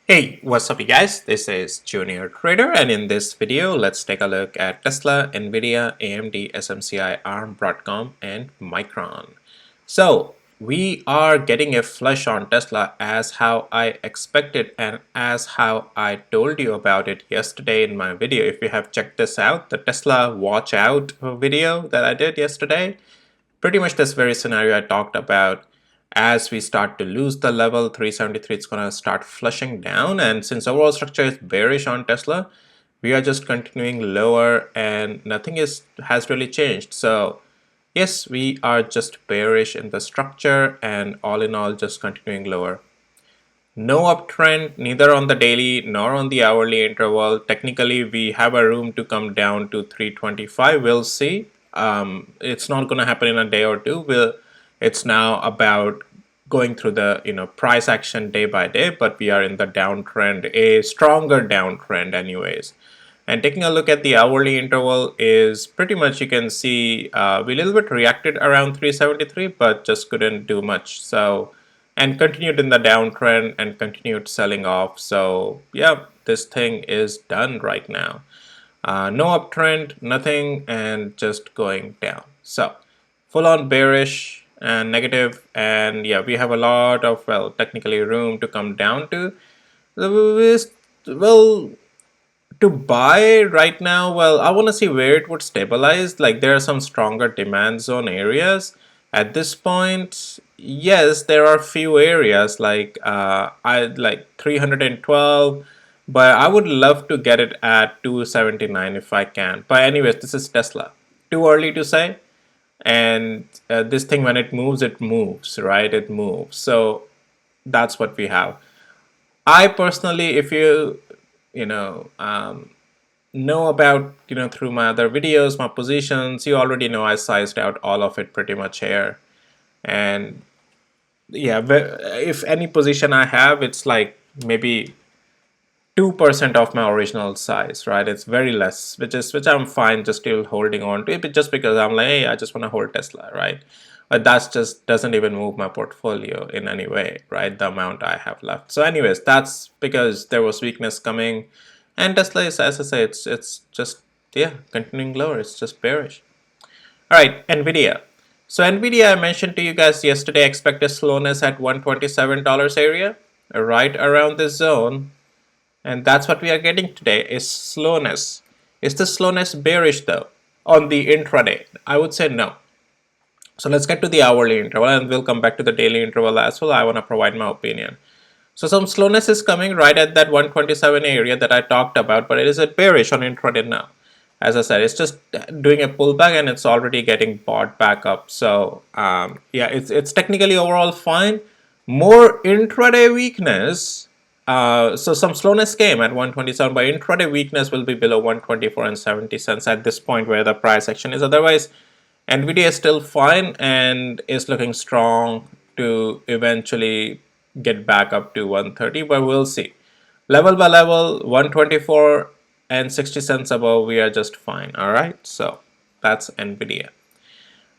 Hey, what's up you guys? This is Junior Trader, and in this video let's take a look at Tesla, Nvidia, AMD, SMCI, ARM, Broadcom, and Micron. So we are getting a flush on Tesla as how I expected and as how I told you about it yesterday in my video. If you have checked this out, the Tesla watch out video that I did yesterday, pretty much this very scenario I talked about. As we start to lose the level 373, it's going to start flushing down, and since overall structure is bearish on Tesla, we are just continuing lower and nothing has really changed. So yes, we are just bearish in the structure and all in all just continuing lower. No uptrend neither on the daily nor on the hourly interval. Technically, we have a room to come down to 325. We'll see. It's not going to happen in a day or two. It's now about going through the price action day by day, but we are in the downtrend, a stronger downtrend anyways. And taking a look at the hourly interval is pretty much, you can see we a little bit reacted around 373, but just couldn't do much. So, and continued in the downtrend and continued selling off. So yeah, this thing is done right now. No uptrend, nothing, and just going down. So full on bearish and negative, and yeah, we have a lot of, well, technically room to come down to. Well, to buy right now, well, I want to see where it would stabilize. Like, there are some stronger demand zone areas at this point. Yes, there are few areas like I like 312, but I would love to get it at 279 if I can. But anyways, this is Tesla, too early to say. And this thing, when it moves, right? It moves. So that's what we have. I personally, if you you know um, know about through my other videos, my positions, you already know I sized out all of it pretty much here. And yeah, if any position I have, it's like maybe 2% of my original size, right? It's very less, which I'm fine just still holding on to it, but just because I'm like, hey, I just want to hold Tesla, right? But that's just doesn't even move my portfolio in any way, right? The amount I have left. So anyways, that's because there was weakness coming, and Tesla is, as I say, it's just, yeah, continuing lower. It's just bearish. All right, Nvidia. So Nvidia, I mentioned to you guys yesterday, expect a slowness at $127 area, right around this zone. And that's what we are getting today, is slowness. Is the slowness bearish though on the intraday? I would say no. So let's get to the hourly interval, and we'll come back to the daily interval as well. I want to provide my opinion. So some slowness is coming right at that 127 area that I talked about, but it is at bearish on intraday now. As I said, it's just doing a pullback and it's already getting bought back up. So yeah, it's technically overall fine. More intraday weakness. So some slowness came at 127, but intraday weakness will be below 124 and 70 cents at this point where the price action is. Otherwise, Nvidia is still fine and is looking strong to eventually get back up to 130, but we'll see. Level by level, 124 and 60 cents above, we are just fine. All right, so that's Nvidia.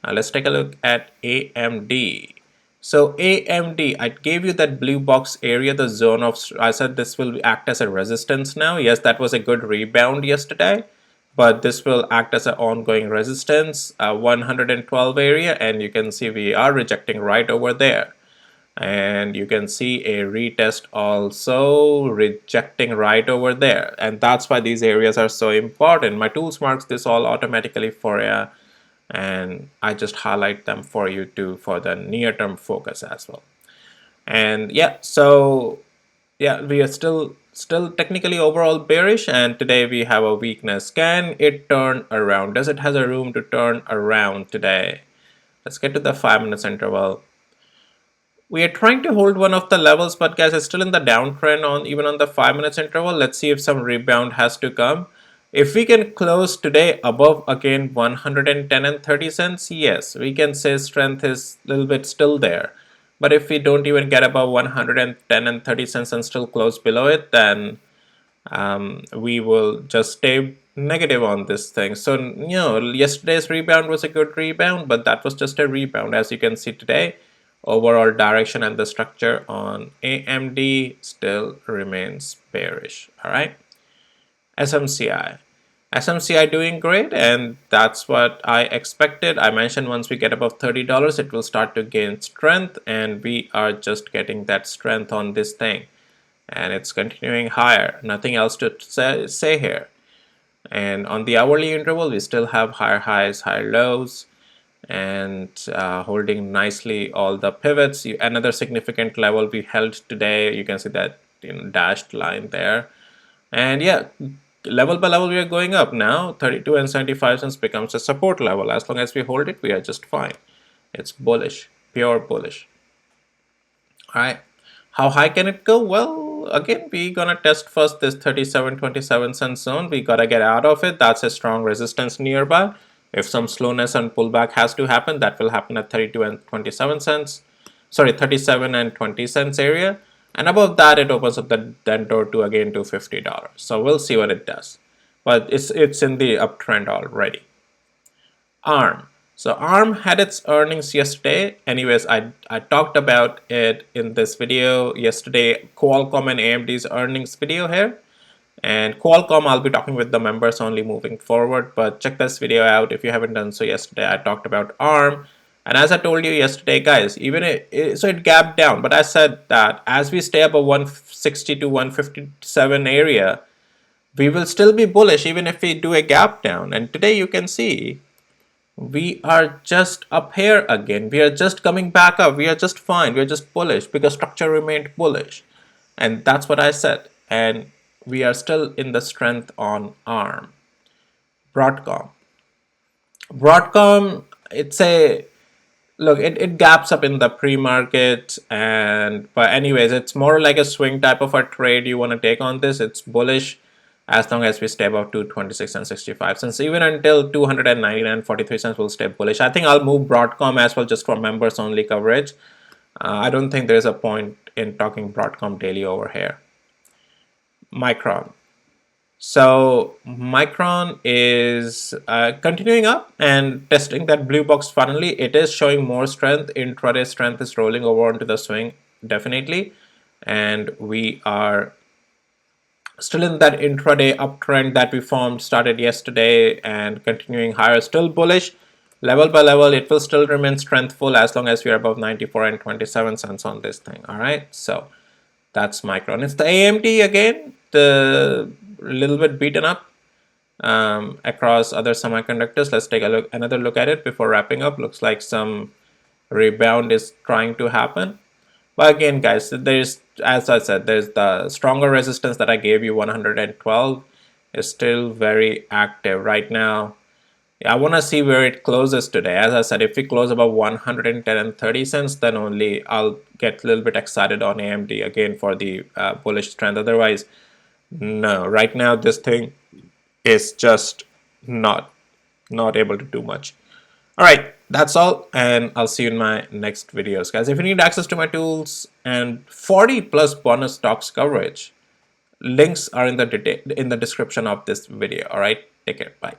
Now let's take a look at AMD. So AMD, I gave you that blue box area, the zone of, I said this will act as a resistance now. Yes, that was a good rebound yesterday, but this will act as an ongoing resistance, 112 area, and you can see we are rejecting right over there. And you can see a retest also rejecting right over there, and that's why these areas are so important. My tools marks this all automatically for you, and I just highlight them for you too for the near-term focus as well. And yeah, so yeah, we are still technically overall bearish, and today we have a weakness. Can it turn around? Does it has a room to turn around today? Let's get to the 5 minutes interval. We are trying to hold one of the levels, but guys, it's still in the downtrend on even on the 5 minutes interval. Let's see if some rebound has to come. If we can close today above again 110 and 30 cents, yes, we can say strength is a little bit still there. But if we don't even get above 110 and 30 cents and still close below it, then we will just stay negative on this thing. So, yesterday's rebound was a good rebound, but that was just a rebound. As you can see today, overall direction and the structure on AMD still remains bearish. All right. SMCI. SMCI doing great, and that's what I expected. I mentioned once we get above $30, it will start to gain strength, and we are just getting that strength on this thing. And it's continuing higher. Nothing else to say here. And on the hourly interval, we still have higher highs, higher lows, and holding nicely all the pivots. Another significant level we held today. You can see that dashed line there. And yeah, level by level we are going up now. 32 and 75 cents becomes a support level. As long as we hold it, we are just fine. It's bullish, pure bullish. All right. How high can it go? Well, again, we're gonna test first this 37.27 cent zone. We gotta get out of it. That's a strong resistance nearby. If some slowness and pullback has to happen, that will happen at 32 and 27 cents. Sorry, 37 and 20 cents area. And above that, it opens up the door to again to $50. So we'll see what it does. But it's in the uptrend already. ARM. So ARM had its earnings yesterday. Anyways, I talked about it in this video yesterday, Qualcomm and AMD's earnings video here. And Qualcomm, I'll be talking with the members only moving forward, but check this video out if you haven't done so yesterday. I talked about ARM. And as I told you yesterday, guys, so it gapped down, but I said that as we stay above 160 to 157 area, we will still be bullish even if we do a gap down. And today you can see we are just up here again. We are just coming back up. We are just fine. We are just bullish because structure remained bullish. And that's what I said. And we are still in the strength on ARM. Broadcom. Broadcom, it's a look, it gaps up in the pre-market, but anyways, it's more like a swing type of a trade you want to take on this. It's bullish as long as we stay above 226 and 65 cents. Even until 299 and 43 cents will stay bullish. I think I'll move Broadcom as well just for members only coverage. I don't think there's a point in talking Broadcom daily over here. Micron. So Micron is continuing up and testing that blue box finally. It is showing more strength. Intraday strength is rolling over onto the swing, definitely. And we are still in that intraday uptrend that we started yesterday and continuing higher, still bullish. Level by level, it will still remain strengthful as long as we are above 94 and 27 cents on this thing. All right, so that's Micron. It's the AMD again, the little bit beaten up across other semiconductors. Let's take another look at it before wrapping up. Looks like some rebound is trying to happen. But again, guys, there's, as I said, there's the stronger resistance that I gave you, 112 is still very active right now. I want to see where it closes today. As I said, if we close above 110 and 30 cents, then only I'll get a little bit excited on AMD again for the bullish trend. Otherwise, no, right now this thing is just not able to do much. All right, that's all, and I'll see you in my next videos, guys. If you need access to my tools and 40 plus bonus stocks coverage, links are in the description of this video. All right, take care, bye.